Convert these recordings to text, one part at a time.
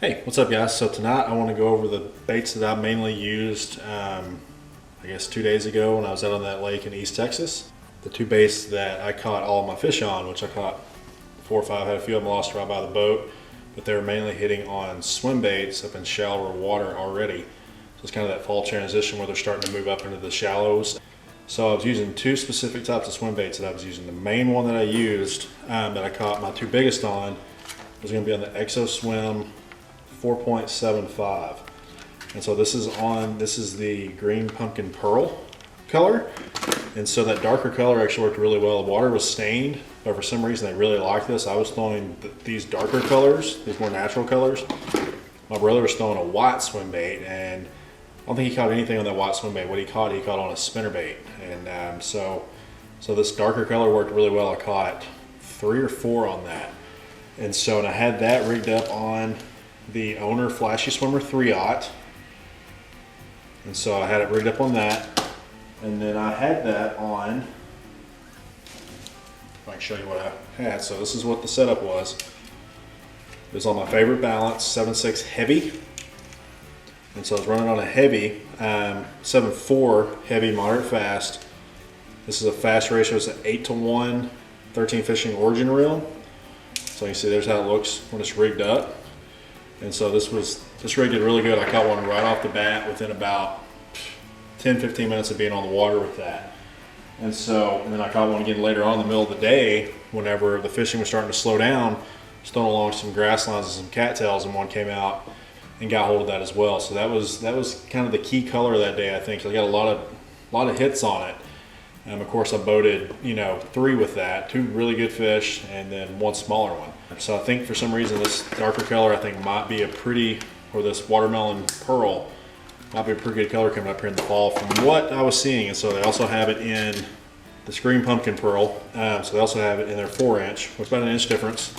Hey, what's up guys? So tonight I want to go over the baits that I mainly used I guess 2 days ago when I was out on that lake in East Texas. The two baits that I caught all of my fish on, which I caught 4 or 5, had a few of them lost right by the boat, but they were mainly hitting on swim baits up in shallower water already. So it's kind of that fall transition where they're starting to move up into the shallows. So I was using two specific types of swim baits that I was using. The main one that I used that I caught my two biggest on was going to be on the ExoSwim 4.75, and so this is the green pumpkin pearl color, and so that darker color actually worked really well. The water was stained, but for some reason they really liked this. I was throwing these darker colors, these more natural colors. My brother was throwing a white swim bait, and I don't think he caught anything on that white swim bait. What he caught on a spinnerbait, and so this darker color worked really well. I caught 3 or 4 on that, and I had that rigged up on the Owner Flashy Swimmer 3/0, and so I had it rigged up on that, and then I had that on, if I can show you what I had. So this is what the setup was. It was on my favorite balance, 7.6 heavy, and so I was running on a heavy, 7.4 heavy, moderate fast. This is a fast ratio, it's an 8-to-1 13 fishing origin reel. So you see there's how it looks when it's rigged up. And so this rigged it really good. I caught one right off the bat within about 10-15 minutes of being on the water with that. And then I caught one again later on in the middle of the day whenever the fishing was starting to slow down, just throwing along some grass lines and some cattails, and one came out and got hold of that as well. So that was kind of the key color that day, I think. So I got a lot of hits on it. Of course, I boated 3 with that, 2 really good fish, and then 1 smaller one. So I think for some reason this darker color I think might be this watermelon pearl might be a pretty good color coming up here in the fall from what I was seeing. And so they also have it in this green pumpkin pearl. So they also have it in their 4-inch, which is about an inch difference.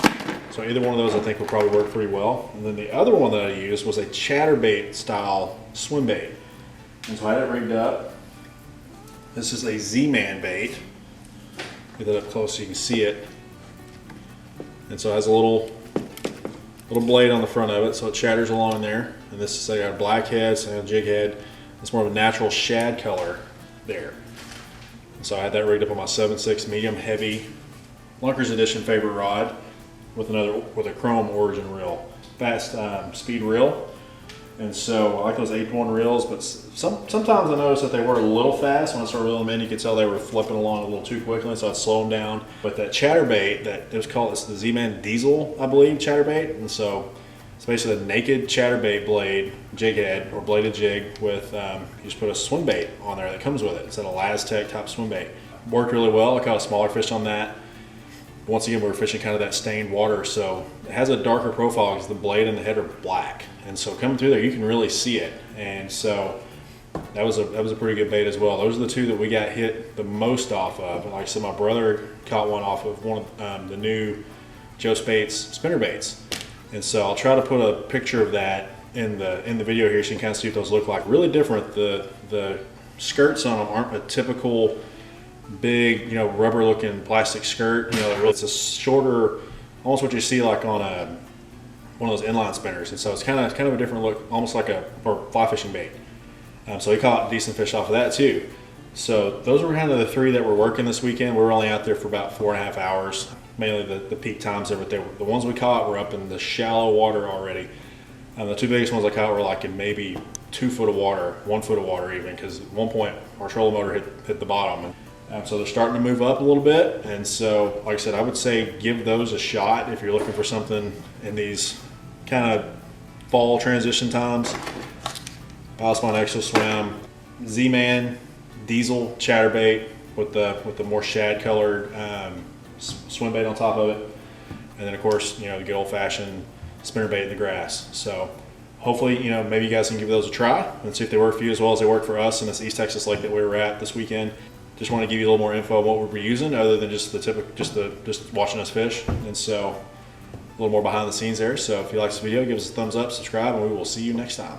So either one of those I think will probably work pretty well. And then the other one that I used was a chatterbait style swim bait. And so I had it rigged up. This is a ZMan bait. Get that up close so you can see it. And so it has a little blade on the front of it, so it chatters along there. And this is got a black head, so a jig head. It's more of a natural shad color there. And so I had that rigged up on my 7.6 medium heavy Lunker's Edition favorite rod with a chrome origin reel, fast speed reel. And so I like those 8-to-1 reels, but sometimes I noticed that they were a little fast. When I started reeling them in, you could tell they were flipping along a little too quickly, so I'd slow them down. But that chatterbait, it's the ZMan DieZel, I believe, chatterbait. And so it's basically a naked chatterbait blade, jig head, or bladed jig with, you just put a swim bait on there that comes with it. It's an Elastec type swim bait. Worked really well. I caught a smaller fish on that. Once again, we were fishing kind of that stained water, so it has a darker profile because the blade and the head are black, and so coming through there you can really see it. And so that was a pretty good bait as well. Those are the two that we got hit the most off of. And like I said, my brother caught one off of one of the new Joe Spaits spinnerbaits, and so I'll try to put a picture of that in the video here so you can kind of see what those look like. Really different. The skirts on them aren't a typical big, rubber looking plastic skirt. It's a shorter, almost what you see like on one of those inline spinners. And so it's kind of a different look, almost like a fly fishing bait. So he caught decent fish off of that too. So those were kind of the 3 that were working this weekend. We were only out there for about 4.5 hours, mainly the peak times there. But the ones we caught were up in the shallow water already. The 2 biggest ones I caught were like in maybe 2 foot of water, 1 foot of water even, because at one point our trolling motor hit the bottom. So they're starting to move up a little bit, and so like I said, I would say give those a shot if you're looking for something in these kind of fall transition times. Biospawn ExoSwim, ZMan DieZel chatterbait with the more shad colored swim bait on top of it, and then of course the good old fashioned spinnerbait in the grass. So hopefully maybe you guys can give those a try and see if they work for you as well as they work for us in this East Texas lake that we were at this weekend. Just want to give you a little more info on what we're using other than just the typical, just watching us fish. And so a little more behind the scenes there. So if you like this video, give us a thumbs up, subscribe, and we will see you next time.